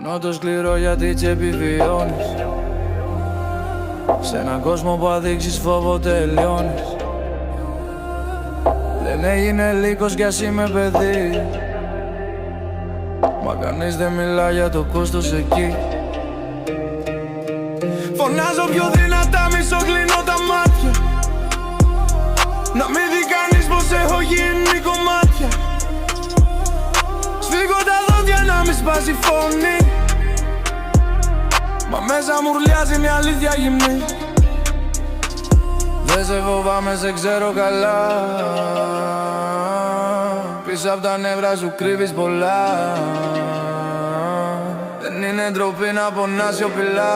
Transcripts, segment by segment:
Κάνω το σκληρό γιατί τσέπη βιώνεις. Σ' έναν κόσμο που αδείξεις φόβο τελειώνεις. Λένε είναι λύκος κι ας είμαι παιδί, μα κανείς δεν μιλά για το κόστος εκεί. Φωνάζω πιο δυνατά, μισό κλείνω τα μάτια, να μην δει κανείς πως έχω γίνει κομμάτια. Σφίγγω τα δόντια να μην σπάσει φωνή, μα μέσα μου ουρλιάζει μια αλήθεια γυμνή. Δεν σε φοβάμαι, σε ξέρω καλά, πίσω απ' τα νεύρα σου κρύβεις πολλά. Δεν είναι ντροπή να πονάς σιωπηλά,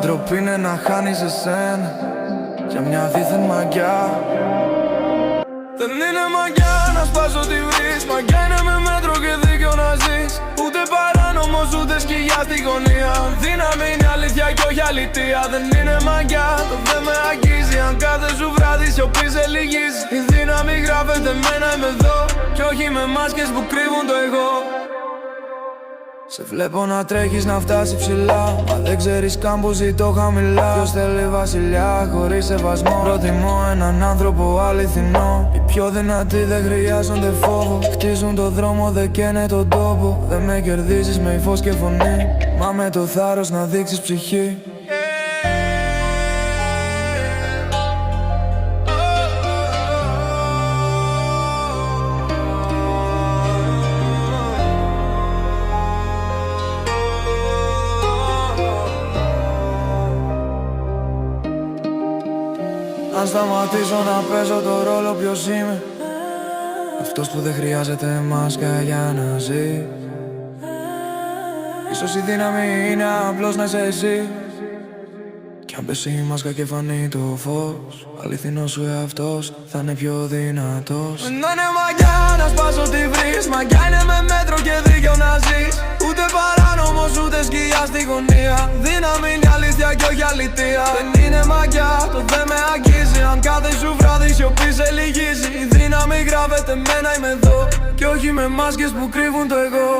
ντροπή είναι να χάνεις εσένα για μια δίθεν μαγιά. Δεν είναι μαγιά να σπάσω τη βρεις, μαγιά είναι με μέτρο και δίκιο να ζεις. Ούτε παράνομος ούτε σκιά στη γωνία, δύναμη είναι αλήθεια κι όχι αλητία. Δεν είναι μαγιά, το δεν με αγγίζει, αν κάθε σου βράδυ σιωπή σε λυγίζει. Η δύναμη γράφεται εμένα είμαι εδώ, κι όχι με μάσκες που κρύβουν το εγώ. Σε βλέπω να τρέχεις να φτάσει ψηλά, μα δεν ξέρεις καν που ζητώ χαμηλά. Ποιος θέλει βασιλιά χωρίς σεβασμό, προτιμώ έναν άνθρωπο αληθινό. Οι πιο δυνατοί δεν χρειάζονται φόβο, χτίζουν το δρόμο, δεν καίνε τον τόπο. Δεν με κερδίζεις με υφός και φωνή, μα με το θάρρος να δείξεις ψυχή. Αν σταματήσω να παίζω το ρόλο ποιος είμαι, αυτός που δεν χρειάζεται μάσκα για να ζει. Ίσως η δύναμη είναι απλώς να είσαι εσύ, κι αν πέσει η μάσκα και φανεί το φως, αληθινός σου εαυτός θα είναι πιο δυνατός. Δεν είναι μαγιά να σπάσω τη βρεις, μαγιά είναι με μέτρο και δίκιο να ζεις. Ούτε παράνομος ούτε σκιά στη γωνία, δύναμη είναι αλήθεια κι όχι αλητία. Δεν είναι μαγιά, το δεν με αγγίζει, αν κάθε σου βράδυ σιωπή σε λυγίζει. Η δύναμη γράφεται εμένα είμαι εδώ, κι όχι με μάσκες που κρύβουν το εγώ.